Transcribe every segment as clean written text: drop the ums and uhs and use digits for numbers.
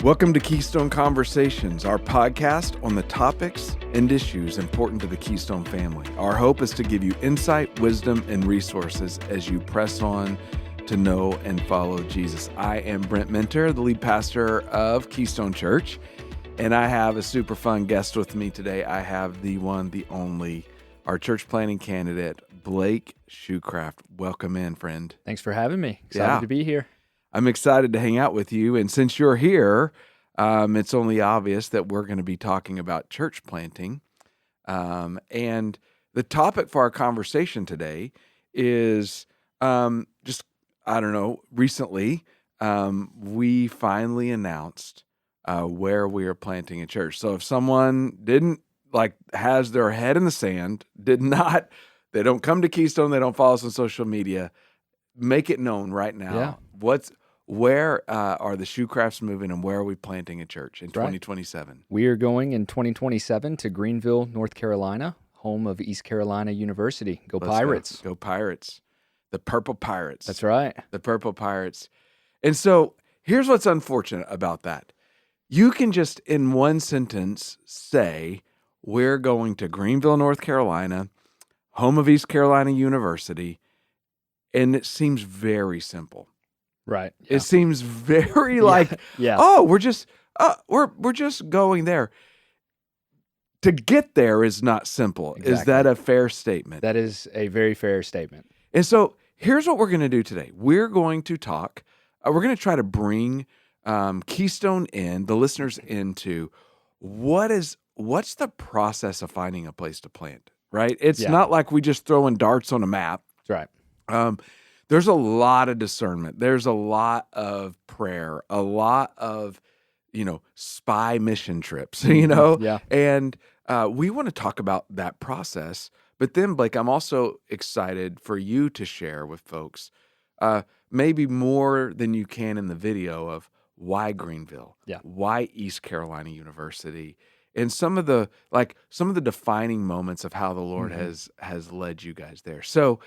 Welcome to Keystone Conversations, our podcast on the topics and issues important to the Keystone family. Our hope is to give you insight, wisdom, and resources as you press on to know and follow Jesus. I am Brent Minter, the lead pastor of Keystone Church, and I have a super fun guest with me today. I have the one, the only, our church planting candidate, Blake Shuecraft. Welcome in, friend. Thanks for having me. Excited to be here. I'm excited to hang out with you. And since you're here, it's only obvious that we're going to be talking about church planting. And the topic for our conversation today is recently we finally announced where we are planting a church. So if someone has their head in the sand, they don't come to Keystone, they don't follow us on social media, make it known right now. Yeah. Where are the Shuecrafts moving, and where are we planting a church in 2027? We are going in 2027 to Greenville, North Carolina, home of East Carolina University. Go Pirates. Go Pirates. The Purple Pirates. That's right. The Purple Pirates. And so here's what's unfortunate about that. You can just in one sentence say, we're going to Greenville, North Carolina, home of East Carolina University, and it seems very simple. Right. Yeah. It seems very we're just going there. To get there is not simple. Exactly. Is that a fair statement? That is a very fair statement. And so here's what we're going to do today. We're going to talk. We're going to try to bring Keystone the listeners into what's the process of finding a place to plant, right? It's not like we just throwing darts on a map. That's right. There's a lot of discernment. There's a lot of prayer, a lot of, spy mission trips, Yeah. And we want to talk about that process. But then, Blake, I'm also excited for you to share with folks, maybe more than you can in the video, of why Greenville, why East Carolina University, and some of the defining moments of how the Lord has led you guys there. So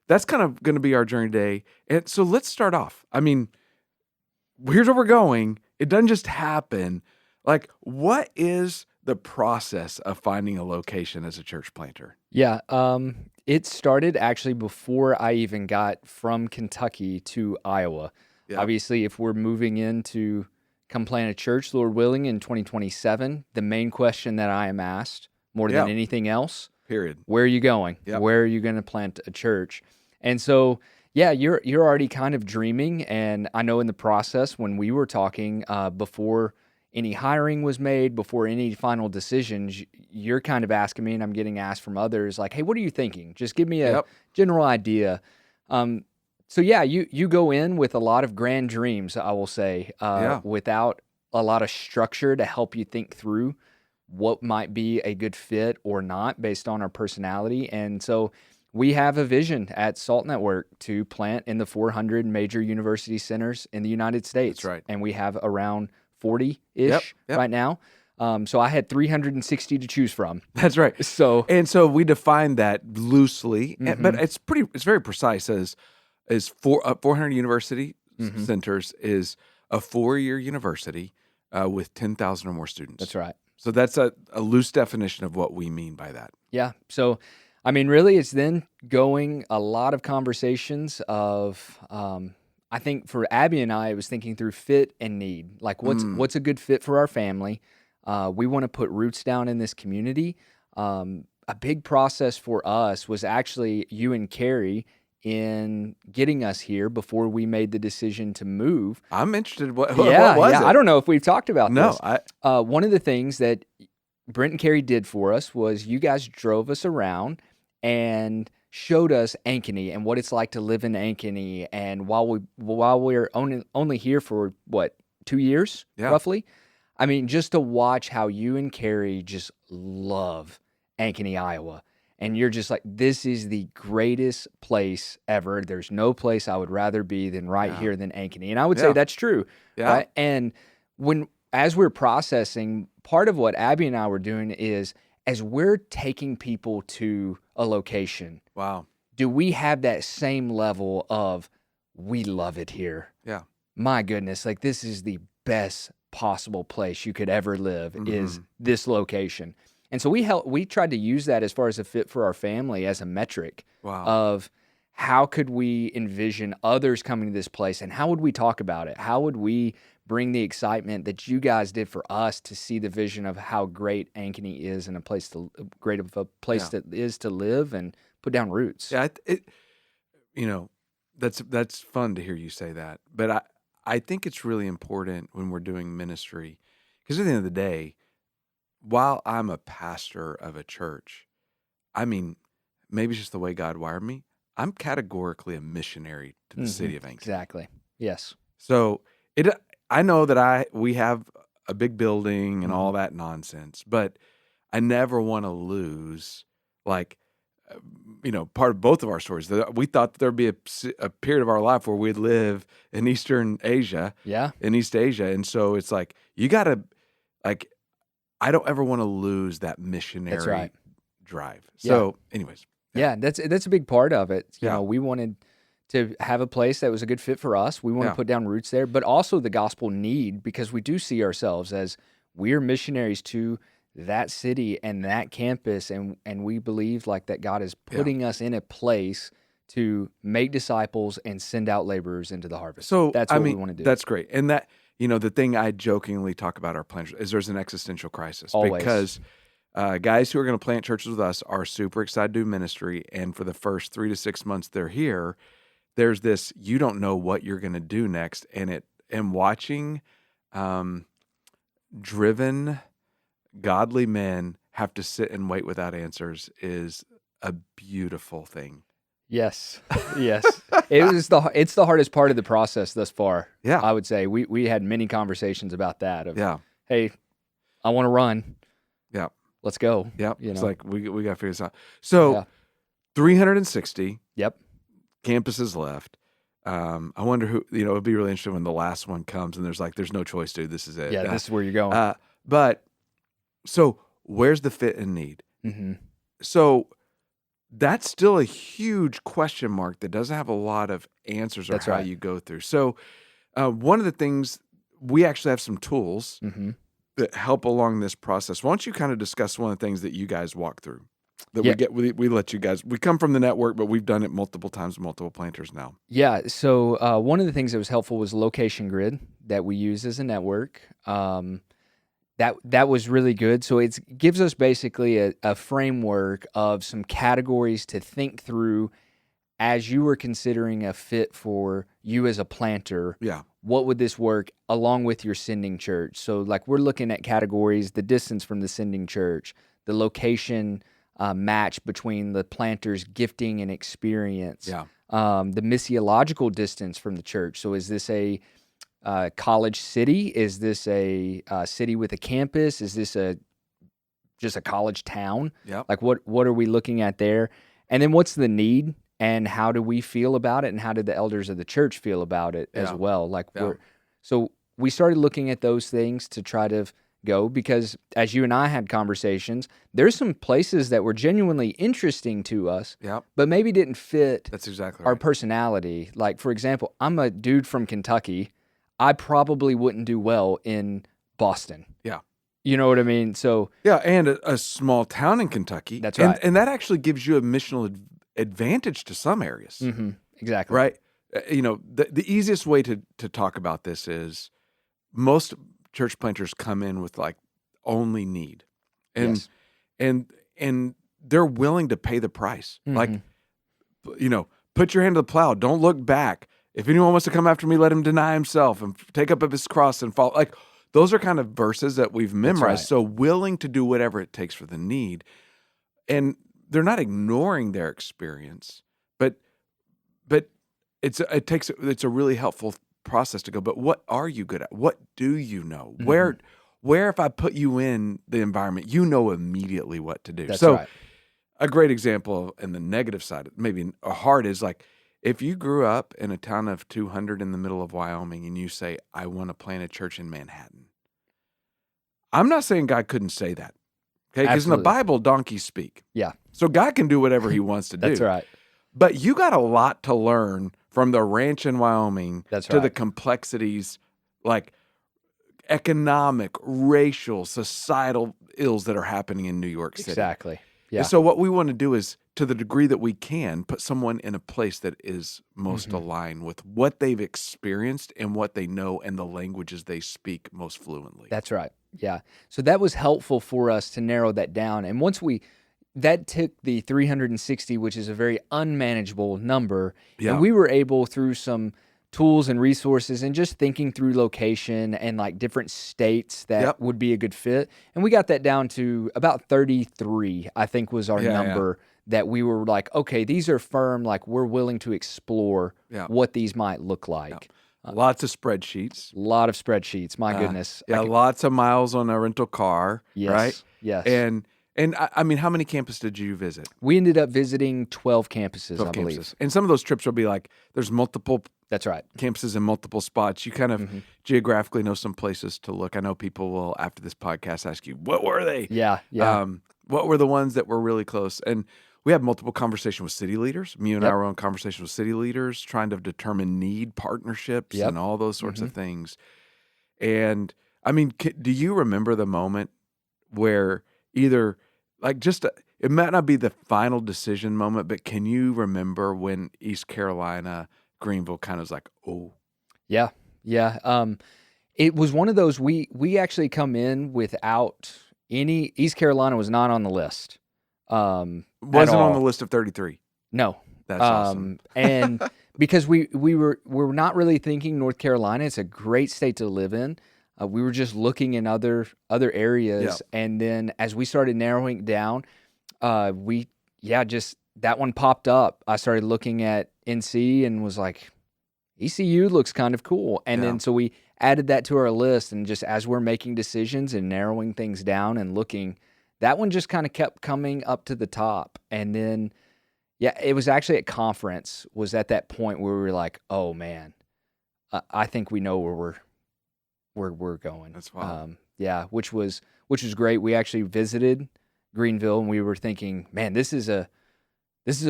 that's kind of going to be our journey today. And so let's start off. I mean, here's where we're going. It doesn't just happen. What is the process of finding a location as a church planter? Yeah. It started actually before I even got from Kentucky to Iowa. Yeah. Obviously, if we're moving in to come plant a church, Lord willing, in 2027, the main question that I am asked more than anything else, period, where are you going? Yep. Where are you going to plant a church? And so, you're already kind of dreaming. And I know in the process when we were talking before any hiring was made, before any final decisions, you're kind of asking me, and I'm getting asked from others, like, hey, what are you thinking? Just give me a general idea. You go in with a lot of grand dreams, I will say, without a lot of structure to help you think through what might be a good fit or not based on our personality. And so we have a vision at Salt Network to plant in the 400 major university centers in the United States. That's right. And we have around 40-ish right now. So I had 360 to choose from. That's right. So we define that loosely, but it's very precise as 400 university centers is a 4-year university with 10,000 or more students. That's right. So that's a loose definition of what we mean by that. Yeah. So, I mean, really, it's then going a lot of conversations of, I think for Abby and I was thinking through fit and need. Like, what's a good fit for our family? We want to put roots down in this community. A big process for us was actually you and Carrie in getting us here before we made the decision to move. I'm interested. What was it? I don't know if we've talked about this. No. One of the things that Brent and Carrie did for us was you guys drove us around and showed us Ankeny and what it's like to live in Ankeny. And while we're only here for 2 years, roughly. I mean, just to watch how you and Carrie just love Ankeny, Iowa. And you're just like, this is the greatest place ever. There's no place I would rather be than here than Ankeny. And I would say that's true. Yeah. Right? And as we're processing, part of what Abby and I were doing is, as we're taking people to a location, do we have that same level of, we love it here? Yeah. My goodness, this is the best possible place you could ever live is Mhm. this location. And so we tried to use that as far as a fit for our family as a metric Wow. of how could we envision others coming to this place and how would we talk about it? How would we bring the excitement that you guys did for us to see the vision of how great Ankeny is and great of a place Yeah. that is to live and put down roots. Yeah, you know, that's fun to hear you say that. But I think it's really important when we're doing ministry, because at the end of the day, while I'm a pastor of a church, I mean, maybe it's just the way God wired me. I'm categorically a missionary to the city of Ankeny. Exactly. Yes. So it I know that we have a big building and all Mhm. that nonsense, but I never want to lose, like, uh, part of both of our stories. We thought that there'd be a period of our life where we'd live in Eastern Asia, Yeah. in East Asia, and so it's like you got to, like, I don't ever want to lose that That's right. missionary drive. Yeah. So, anyways, yeah, Yeah, that's a big part of it. You yeah, know, we wanted to have a place that was a good fit for us. We want to yeah. put down roots there, but also the gospel need because we do see ourselves as we're missionaries to that city and that campus and we believe like that God is Yeah. putting us in a place to make disciples and send out laborers into the harvest. So, That's I what we mean, want to do. that's great. And the thing I jokingly talk about our plans is there's an existential crisis Always. because guys who are going to plant churches with us are super excited to do ministry. And for the first 3 to 6 months they're here, there's this, you don't know what you're going to do next. And watching um, driven, godly men have to sit and wait without answers is a beautiful thing. Yes. Yes. It's the hardest part of the process thus far. Yeah. I would say we had many conversations about that of, Yeah. hey, I want to run. Yeah. Let's go. Yeah. You It's know. like, we got to figure this out. So, Yeah. 360 Yep. campuses left. I wonder who, it'd be really interesting when the last one comes and there's no choice, dude. This is it. Yeah, this is where you're going. But so where's the fit and need? Mm-hmm. So that's still a huge question mark that doesn't have a lot of answers or That's how right. you go through. So one of the things, we actually have some tools Mm-hmm. that help along this process. Why don't you kind of discuss one of the things that you guys walk through? That Yeah. we let you guys, we come from the network, but we've done it multiple times with multiple planters now. Yeah. So one of the things that was helpful was location grid that we use as a network. That was really good. So it gives us basically a framework of some categories to think through as you were considering a fit for you as a planter. Yeah. What would this work along with your sending church? So like we're looking at categories, the distance from the sending church, the location match between the planter's gifting and experience, Yeah. the missiological distance from the church. So is this a college city? Is this a city with a campus? Is this just a college town? Yeah. Like what are we looking at there? And then what's the need? And how do we feel about it? And how did the elders of the church feel about it as Yeah. well? Like Yeah. so we started looking at those things to try to go because as you and I had conversations, there's some places that were genuinely interesting to us, Yeah. but maybe didn't fit That's exactly our right. personality. Like for example, I'm a dude from Kentucky. I probably wouldn't do well in Boston. Yeah. You know what I mean? So Yeah, and a small town in Kentucky. That's and, right. And that actually gives you a missional advantage to some areas, exactly. right? The easiest way to talk about this is most church planters come in with like only need, and Yes. and they're willing to pay the price. Like, Mhm. put your hand to the plow. Don't look back. If anyone wants to come after me, let him deny himself and take up his cross and follow. Like, those are kind of verses that we've memorized. right. So willing to do whatever it takes for the need. And they're not ignoring their experience, but it's a really helpful process to go, but what are you good at? What do you know? Mhm. Where if I put you in the environment, you know immediately what to do. That's So right. a great example in the negative side, maybe a hard, is like if you grew up in a town of 200 in the middle of Wyoming and you say, I want to plant a church in Manhattan. I'm not saying God couldn't say that. Okay, because in the Absolutely. Bible, donkeys speak. Yeah. So God can do whatever he wants to do. That's right. But you got a lot to learn from the ranch in Wyoming That's to the right. complexities, like economic, racial, societal ills that are happening in New York City. Exactly. Yeah. And so what we want to do is, to the degree that we can, put someone in a place that is most aligned with what they've experienced and what they know and the languages they speak most fluently. That's right. Yeah. So that was helpful for us to narrow that down. And that took the 360, which is a very unmanageable number. Yeah. And we were able, through some tools and resources and just thinking through location and like different states that would be a good fit. And we got that down to about 33, I think was our number that we were like, okay, these are firm, like we're willing to explore what these might look like. Lots of spreadsheets. A lot of spreadsheets, my goodness. Lots of miles on a rental car, right? Yes. And I mean, how many campuses did you visit? We ended up visiting 12 campuses, I believe. And some of those trips will be like, there's multiple That's right. campuses in multiple spots. You kind of geographically know some places to look. I know people will, after this podcast, ask you, what were they? Yeah. What were the ones that were really close? And we had multiple conversations with city leaders. Me and I were on conversations with city leaders, trying to determine need partnerships and all those sorts of things. And I mean, do you remember the moment where either like it might not be the final decision moment, but can you remember when East Carolina, Greenville kind of was like, oh. Yeah. It was one of those, we actually come in without East Carolina was not on the list. Wasn't on the list of 33. No. That's awesome. And because we're not really thinking North Carolina. It's a great state to live in. We were just looking in other areas, and then as we started narrowing it down, just that one popped up. I started looking at NC and was like, ECU looks kind of cool, and then so we added that to our list, and just as we're making decisions and narrowing things down and looking, that one just kind of kept coming up to the top, and then it was actually at conference was at that point where we were like, oh man, I think we know where we're going. That's wild. Which was great. We actually visited Greenville, and we were thinking, man, this is a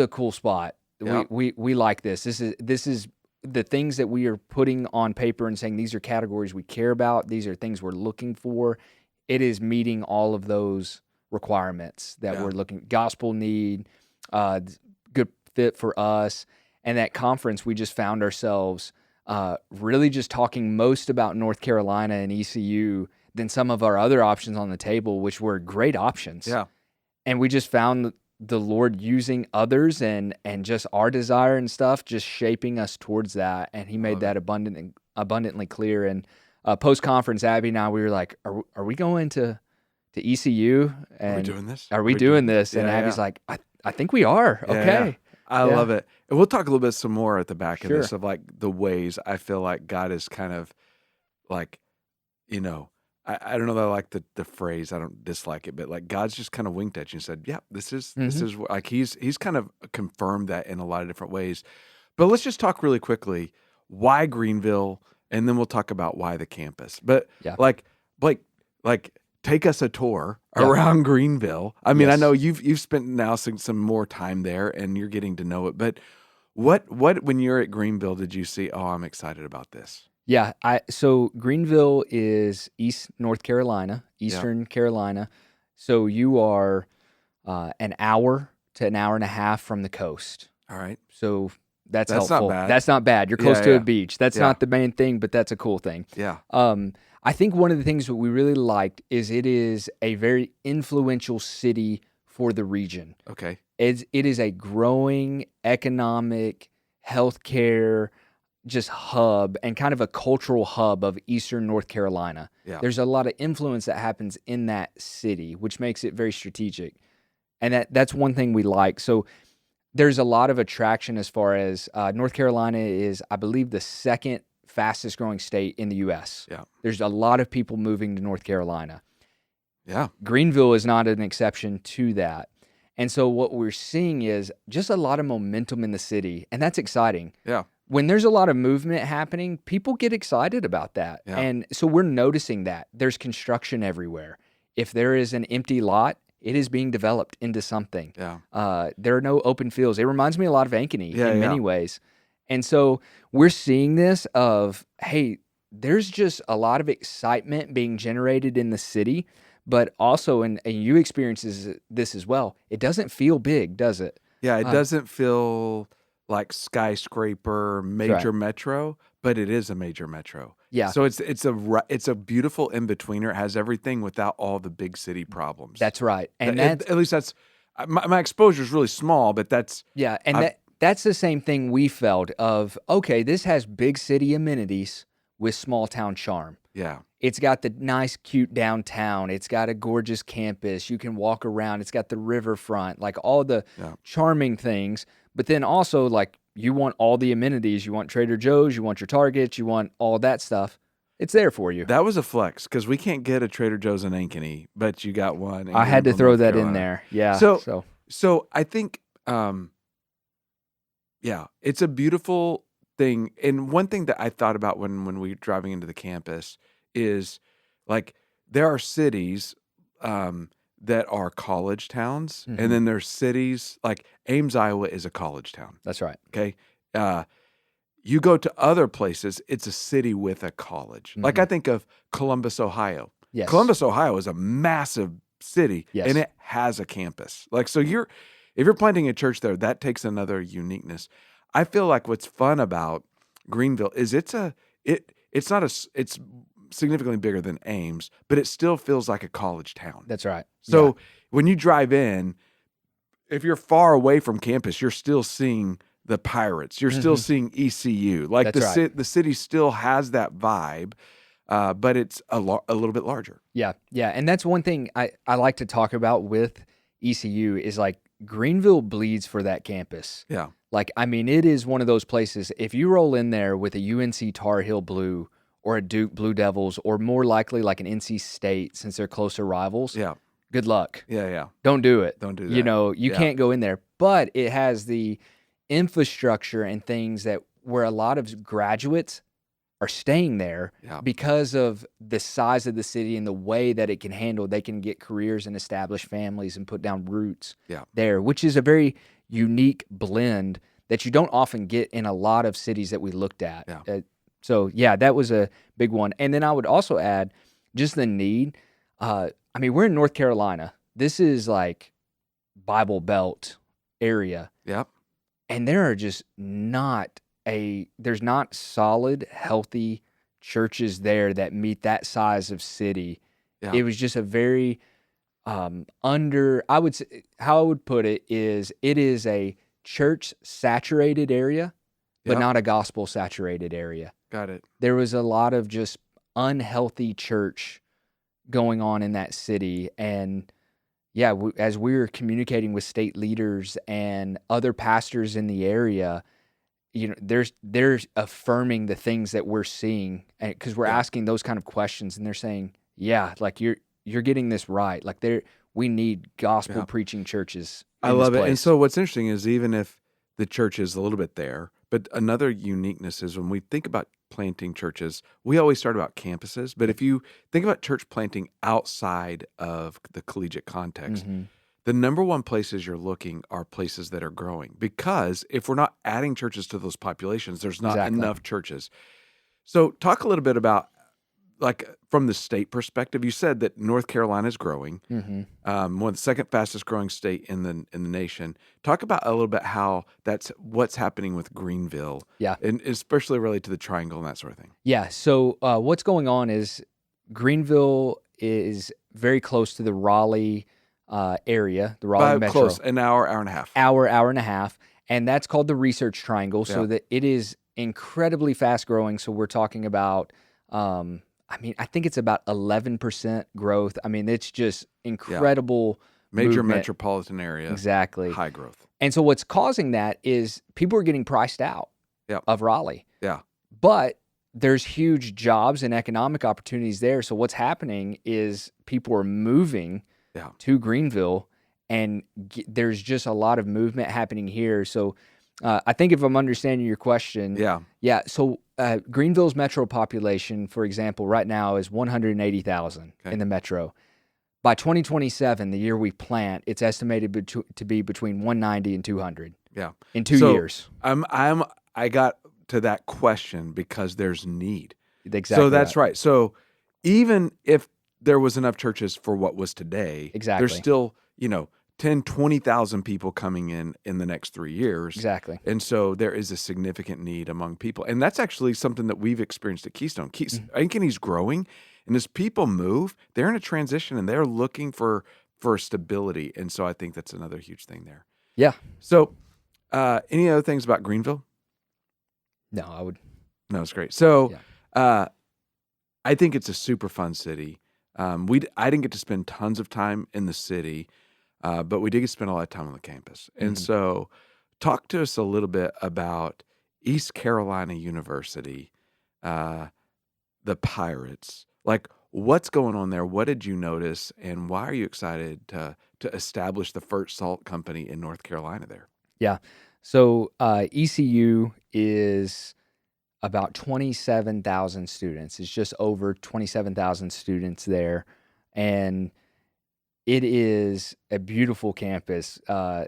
cool spot. Yep. We like this. This is the things that we are putting on paper and saying these are categories we care about. These are things we're looking for. It is meeting all of those requirements that we're looking. Gospel need, good fit for us. And at conference, we just found ourselves really just talking most about North Carolina and ECU than some of our other options on the table, which were great options. Yeah. And we just found the Lord using others and just our desire and stuff, just shaping us towards that. And he made that abundantly clear. And post-conference, Abby and I, we were like, are we going to ECU? And are we doing this? Are we doing this? And Abby's like, I think we are. Okay. Yeah. I love it. And we'll talk a little bit some more at the back of this of like the ways I feel like God is kind of like, I don't know that I like the phrase. I don't dislike it, but like God's just kind of winked at you and said, this is like he's kind of confirmed that in a lot of different ways. But let's just talk really quickly, why Greenville, and then we'll talk about why the campus. But like Blake, take us a tour around Greenville. I mean, I know you've spent now some more time there and you're getting to know it, but what when you're at Greenville did you see, oh, I'm excited about this? Yeah, so Greenville is Eastern Carolina. So you are an hour to an hour and a half from the coast. All right. So that's helpful. Not bad. That's not bad. You're close to a beach. That's not the main thing, but that's a cool thing. Yeah. I think one of the things that we really liked is it is a very influential city for the region. Okay. It is a growing economic, healthcare, just hub and kind of a cultural hub of Eastern North Carolina. Yeah. There's a lot of influence that happens in that city, which makes it very strategic. And that's one thing we like. So there's a lot of attraction as far as North Carolina is, I believe, the second fastest growing state in the U.S. Yeah. There's a lot of people moving to North Carolina. Yeah. Greenville is not an exception to that. And so what we're seeing is just a lot of momentum in the city, and that's exciting. Yeah. When there's a lot of movement happening, people get excited about that. Yeah. And so we're noticing that. There's construction everywhere. If there is an empty lot, it is being developed into something. Yeah. There are no open fields. It reminds me a lot of Ankeny in many ways. And so we're seeing this of, hey, there's just a lot of excitement being generated in the city, but also, and you experience this as well, it doesn't feel big, does it? Yeah, it Uh, doesn't feel like skyscraper, that's right. major metro, but it is a major metro. Yeah, So it's a beautiful in-betweener. It has everything without all the big city problems. that's right. And At least that's my exposure is really small, but that's yeah, and I've that's the same thing we felt of, okay, this has big city amenities with small town charm. yeah, It's got the nice, cute downtown. It's got a gorgeous campus. You can walk around. It's got the riverfront, like all the yeah. charming things. But then also, like, you want all the amenities. You want Trader Joe's. You want your Targets. You want all that stuff. It's there for you. That was a flex because we can't get a Trader Joe's in Ankeny, but you got one in I had to Greenville, throw North that in Carolina. there. Yeah. So So, so I think yeah, it's a beautiful thing. And one thing that I thought about when we were driving into the campus is like there are cities that are college towns, and mhm, then there's cities like Ames, Iowa is a college town. that's right. Okay. Uh, you go to other places, it's a city with a college. Like I Mhm. think of Columbus, Ohio. Yes. Columbus, Ohio is a massive city and Yes. it has a campus. Like so if you're planting a church there, that takes another uniqueness. I feel like what's fun about Greenville is it's not it's significantly bigger than Ames, but it still feels like a college town. That's right. Yeah. So when you drive in, if you're far away from campus, you're still seeing the Pirates. You're still Mhm. seeing ECU. Like That's right. the city still has that vibe, but it's a little bit larger. Yeah, yeah, and that's one thing I like to talk about with ECU is, like, Greenville bleeds for that campus. Yeah. Like, I mean, it is one of those places, if you roll in there with a UNC Tar Heel Blue or a Duke Blue Devils or more likely like an NC State since they're closer rivals, Yeah. good luck. Yeah. Yeah. Don't do it. Don't do You that. know, you Yeah. can't go in there, but it has the infrastructure and things that where a lot of graduates are staying there Yeah. because of the size of the city and the way that it can handle. They can get careers and establish families and put down roots Yeah. there, which is a very unique blend that you don't often get in a lot of cities that we looked at. Yeah. So yeah, that was a big one. And then I would also add just the need. I mean, we're in North Carolina. This is like Bible Belt area, Yep. and there are just there's not solid, healthy churches there that meet that size of city. Yeah. It was just a very I would say, how I would put it is a church saturated area, but Yep. not a gospel saturated area. Got it. There was a lot of just unhealthy church going on in that city, and yeah, as we were communicating with state leaders and other pastors in the area, you know, there's affirming the things that we're seeing, because we're Yeah. asking those kind of questions, and they're saying, yeah, like you're getting this right. Like we need gospel Yeah. preaching churches I in this love it. And place. so what's interesting is even if the church is a little bit there, but another uniqueness is when we think about planting churches, we always start about campuses. But if you think about church planting outside of the collegiate context, Mhm. the number one places you're looking are places that are growing. Because if we're not adding churches to those populations, there's not Exactly. enough churches. So talk a little bit about like from the state perspective. You said that North Carolina is growing, Mhm. one of the second fastest growing state in the nation. Talk about a little bit how that's what's happening with Greenville, Yeah. and especially related to the triangle and that sort of thing. Yeah. So what's going on is Greenville is very close to the Raleigh area, the Raleigh By metro. close, an hour, hour and a half. Hour and a half, and that's called the Research Triangle. So Yeah. that it is incredibly fast growing. So we're talking about, I mean, I think it's about 11% growth. I mean, it's just incredible Major movement. metropolitan area, Exactly. high growth. And so what's causing that is people are getting priced out Yeah. of Raleigh, Yeah. but there's huge jobs and economic opportunities there. So what's happening is people are moving Yeah. to Greenville, and there's just a lot of movement happening here. So I think if I'm understanding your question, Yeah. yeah. So Greenville's metro population, for example, right now is 180,000 Okay. in the metro. By 2027, the year we plant, it's estimated to be between 190 and 200 Yeah. in 2 So years. I got to that question because there's need. So Exactly that's right. right. So even if there was enough churches for what was today, there's Exactly. still, 10, 20,000 people coming in the next 3 years. Exactly. And so there is a significant need among people. And that's actually something that we've experienced at Keystone. Mhm. Ankeny's growing, and as people move, they're in a transition and they're looking for stability. And so I think that's another huge thing there. Yeah. So, any other things about Greenville? No, I would. No, it's great. So, Yeah. uh, I think it's a super fun city. I didn't get to spend tons of time in the city, but we did get to spend a lot of time on the campus. And Mhm. so, talk to us a little bit about East Carolina University, uh, the Pirates. Like, what's going on there? What did you notice, and why are you excited to establish the first salt company in North Carolina there? Yeah. So ECU is about 27,000 students. It's just over 27,000 students there. And it is a beautiful campus. Yeah,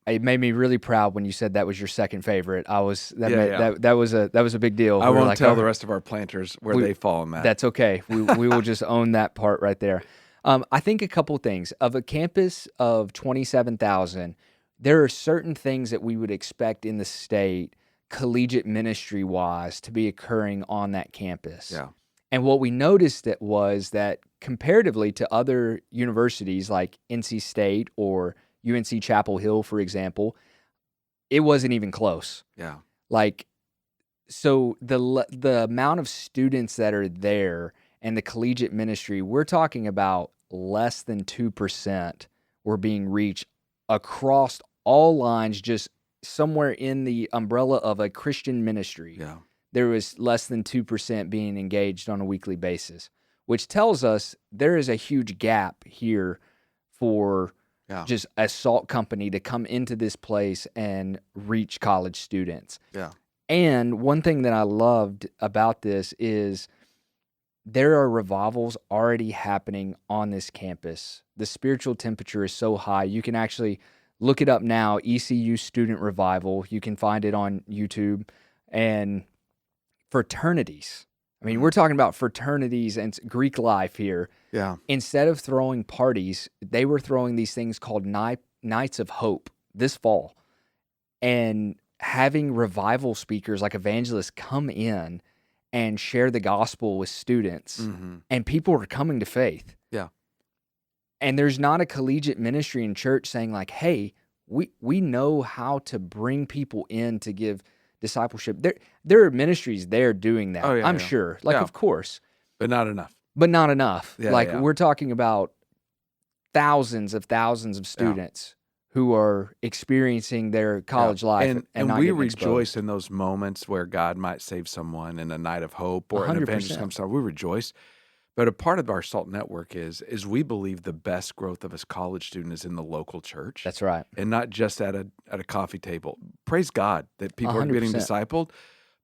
It made me really proud when you said that was your second favorite. yeah, yeah. That was a big deal. I We were won't like, tell "All the right, rest of our planters where we they fall in that. that's okay. We will just own that part right there." I think a couple things of a campus of 27,000. There are certain things that we would expect in the state, collegiate ministry wise, to be occurring on that campus. Yeah, And what we noticed that was that comparatively to other universities like NC State or UNC Chapel Hill, for example, it wasn't even close. yeah, Like, so the amount of students that are there and the collegiate ministry, we're talking about less than 2% were being reached across all lines, just somewhere in the umbrella of a Christian ministry. yeah, There was less than 2% being engaged on a weekly basis, which tells us there is a huge gap here for yeah, just a salt company to come into this place and reach college students. yeah, And one thing that I loved about this is there are revivals already happening on this campus. The spiritual temperature is so high. You can actually look it up now, ECU Student Revival. You can find it on YouTube. And fraternities. I mean, we're mhm, talking about fraternities and Greek life here. yeah, Instead of throwing parties, they were throwing these things called Nights of Hope this fall and having revival speakers like evangelists come in and share the gospel with students, mhm, and people are coming to faith. yeah, And there's not a collegiate ministry in church saying like, "Hey, we know how to bring people in to give discipleship." There are ministries there doing oh, that, yeah, I'm yeah, sure. Like, yeah, of course, but not enough. but not enough. Yeah, Like, yeah, we're talking about thousands of yeah, students who are experiencing their yeah, college life and and not we getting rejoice exposed. in those moments where God might save someone in a night of hope or an evangelist 100%. comes out. We rejoice, but a part of our SALT network is we believe the best growth of a college student is in the local church That's right. and not just at a coffee table. Praise God that people are getting 100%. discipled.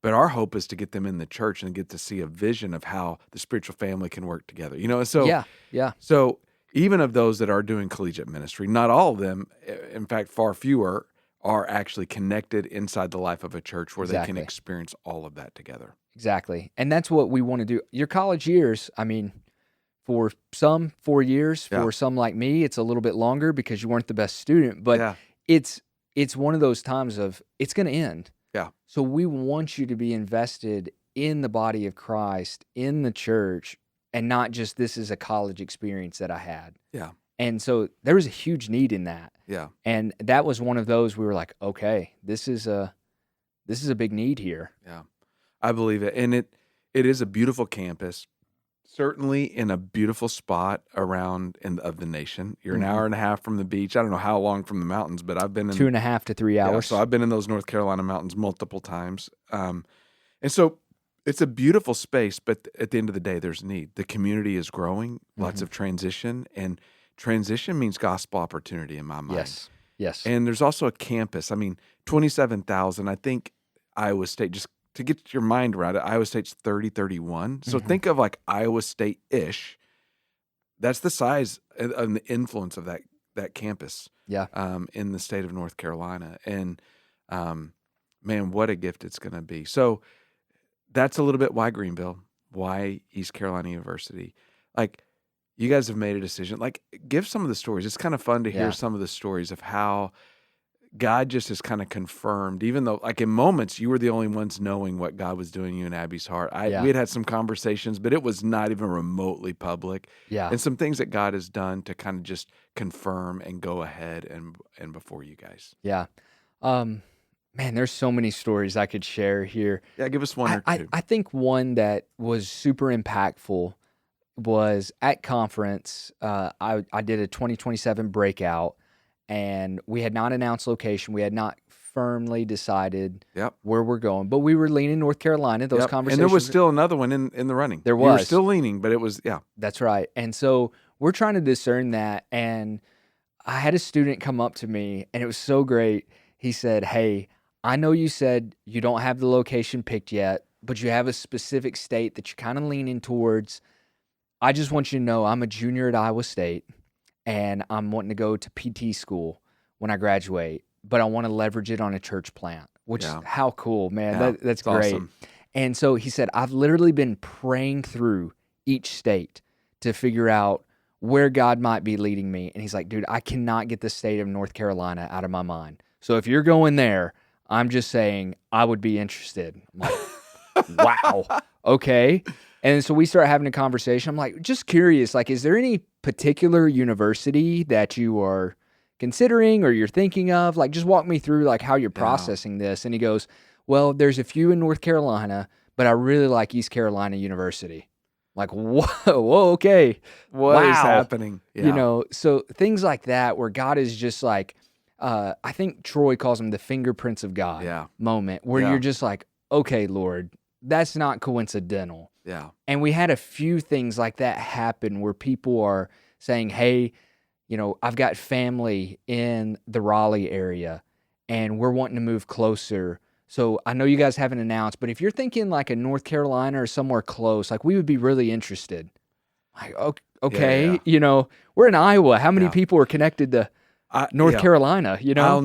But our hope is to get them in the church and get to see a vision of how the spiritual family can work together. And so Yeah, yeah, so even of those that are doing collegiate ministry, not all of them, in fact, far fewer are actually connected inside the life of a church where they can exactly. experience all of that together. Exactly. And that's what we want to do. Your college years, I mean, for some 4 years, Yeah. for some like me, it's a little bit longer because you weren't the best student, but Yeah. it's it's one of those times of it's going to end. Yeah. So we want you to be invested in the body of Christ, in the church, and not just this is a college experience that I had. Yeah. And so there was a huge need in that. Yeah. And that was one of those we were like, okay, this is a big need here. Yeah. I believe it. And it is a beautiful campus. Certainly in a beautiful spot around of the nation. You're an Mhm. hour and a half from the beach. I don't know how long from the mountains, but I've been in 2.5 to 3 yeah, so hours. I've been in those North Carolina mountains multiple times. And so it's a beautiful space, but at the end of the day, there's need. The community is growing, lots Mhm. of transition, and transition means gospel opportunity in my mind. Yes. Yes. And there's also a campus. I mean, 27,000. I think Iowa State, just to get your mind around it, Iowa State's 30, 31. So Mhm. think of like Iowa State-ish. That's the size and the influence of that campus Yeah. in the state of North Carolina. And um, man, what a gift it's going to be. So that's a little bit why Greenville. Why East Carolina University? Like, you guys have made a decision. Like, give some of the stories. It's kind of fun to hear Yeah. some of the stories of how God just has kind of confirmed, even though, like, in moments, you were the only ones knowing what God was doing in you and Abby's heart. We Yeah. had some conversations, but it was not even remotely public. Yeah. And some things that God has done to kind of just confirm and go ahead and before you guys. Yeah. Um, Man, there's so many stories I could share here. Yeah, give us one I, or I, two. I think one that was super impactful was at conference. I did a 2027 breakout, and we had not announced location. We had not firmly decided Yep. where we're going, but we were leaning North Carolina. Those Yep. And there was conversations, still another one in the running. there You were was. still leaning, but it was, yeah. That's right. And so we're trying to discern that. And I had a student come up to me, and it was so great. He said, "Hey, I know you said you don't have the location picked yet, but you have a specific state that you're kind of leaning towards. I just want you to know I'm a junior at Iowa State, and I'm wanting to go to PT school when I graduate, but I want to leverage it on a church plant." Which, Yeah. how cool, man. Yeah. That's It's great. awesome. And so he said, "I've literally been praying through each state to figure out where God might be leading me." And he's like, "Dude, I cannot get the state of North Carolina out of my mind. So if you're going there, I'm just saying I would be interested." I'm like, wow, okay. And so we start having a conversation. I'm like, just curious, like, is there any particular university that you are considering or you're thinking of? Like, just walk me through like how you're Yeah. processing this. And he goes, "Well, there's a few in North Carolina, but I really like East Carolina University." Like, whoa, okay. What is Wow. happening? Yeah. So things like that where God is just like, I think Troy calls them the fingerprints of God Yeah. moment, where Yeah. you're just like, okay, Lord, that's not coincidental. Yeah. And we had a few things like that happen where people are saying, "Hey, I've got family in the Raleigh area and we're wanting to move closer. So I know you guys haven't announced, but if you're thinking like a North Carolina or somewhere close, like we would be really interested." Like, okay, we're in Iowa. How many Yeah. people are connected to North Yeah. Carolina, I'll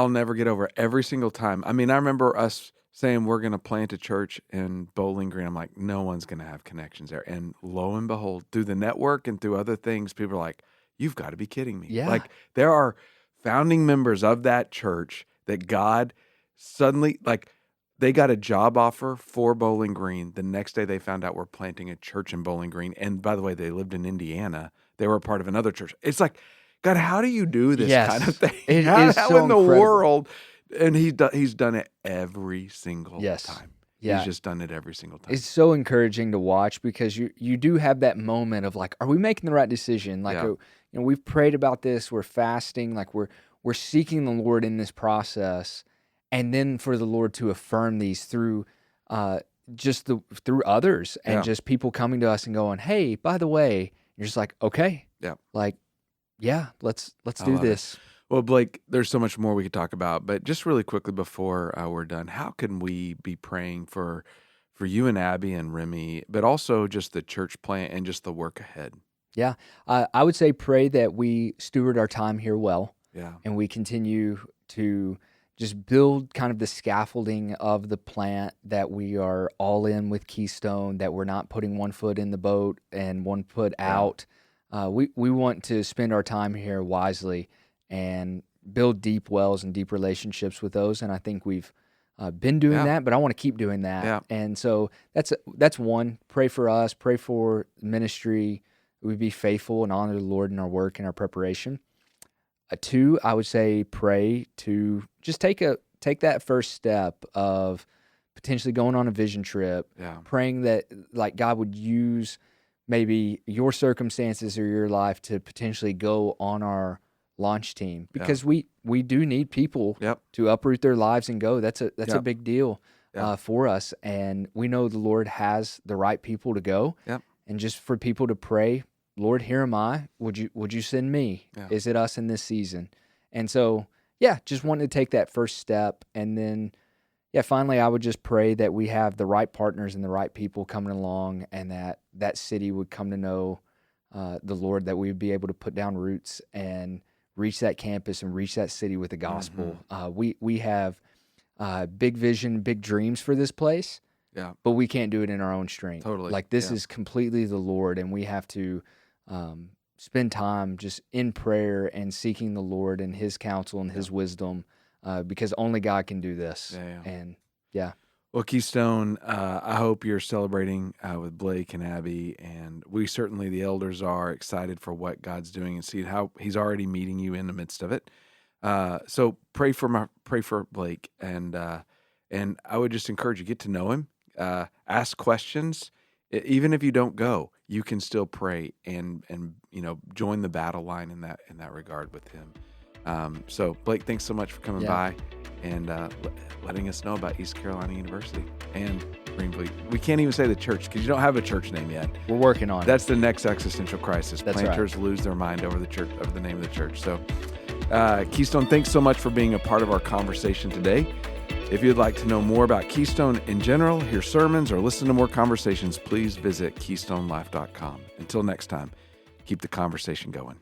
never get over it every single time. I mean, I remember us saying we're going to plant a church in Bowling Green. I'm like, no one's going to have connections there. And lo and behold, through the network and through other things, people are like, you've got to be kidding me. Yeah. Like, there are founding members of that church that God suddenly, like, they got a job offer for Bowling Green. The next day they found out we're planting a church in Bowling Green. And by the way, they lived in Indiana. They were a part of another church. It's like, God, how do you do this kind of Yes. thing? It How is so in the incredible. world? And he's done it every single Yes. time. Yeah. He's just done it every single time. It's so encouraging to watch because you do have that moment of like, are we making the right decision? Like, Yeah. we've prayed about this. We're fasting. Like we're seeking the Lord in this process, and then for the Lord to affirm these through, through others and Yeah. just people coming to us and going, "Hey, by the way," you're just like, okay, Yeah. like, yeah, let's I do love it. this. Well, Blake, there's so much more we could talk about, but just really quickly before we're done, how can we be praying for you and Abby and Remy, but also just the church plant and just the work ahead? Yeah, I would say pray that we steward our time here well. Yeah. And we continue to just build kind of the scaffolding of the plant, that we are all in with Keystone, that we're not putting one foot in the boat and one foot Yeah. out. We want to spend our time here wisely and build deep wells and deep relationships with those. And I think we've been doing Yeah. that, but I want to keep doing that. Yeah. And so that's one. Pray for us, pray for ministry. We be faithful and honor the Lord in our work and our preparation. Two, I would say pray to just take that first step of potentially going on a vision trip, Yeah. praying that like God would use maybe your circumstances or your life to potentially go on our launch team, because we do need people Yep. to uproot their lives and go. That's a Yep. big deal Yeah. for us, and we know the Lord has the right people to go. Yep. And just for people to pray, "Lord, here am I. Would you send me? Yeah. Is it us in this season?" And so, yeah, just wanting to take that first step. And then, yeah, finally, I would just pray that we have the right partners and the right people coming along, and that city would come to know the Lord, that we would be able to put down roots and reach that campus and reach that city with the gospel. We have big vision, big dreams for this place. Yeah. but we can't do it in our own strength. Totally. Like, this Yeah. is completely the Lord, and we have to spend time just in prayer and seeking the Lord and His counsel and His wisdom, because only God can do this. Yeah. And yeah, Well, Keystone, I hope you're celebrating with Blake and Abby, and we certainly, the elders, are excited for what God's doing and see how He's already meeting you in the midst of it. So pray for Blake, and I would just encourage you, get to know him, ask questions. Even if you don't go, you can still pray and join the battle line in that regard with him. So Blake, thanks so much for coming yeah, by and letting us know about East Carolina University and Greenville. We can't even say the church because you don't have a church name yet. we're working on it. That's the next existential crisis. That's right. Planters lose their mind over the church, over the name of the church. So, Keystone, thanks so much for being a part of our conversation today. If you'd like to know more about Keystone in general, hear sermons, or listen to more conversations, please visit keystonelife.com. Until next time, keep the conversation going.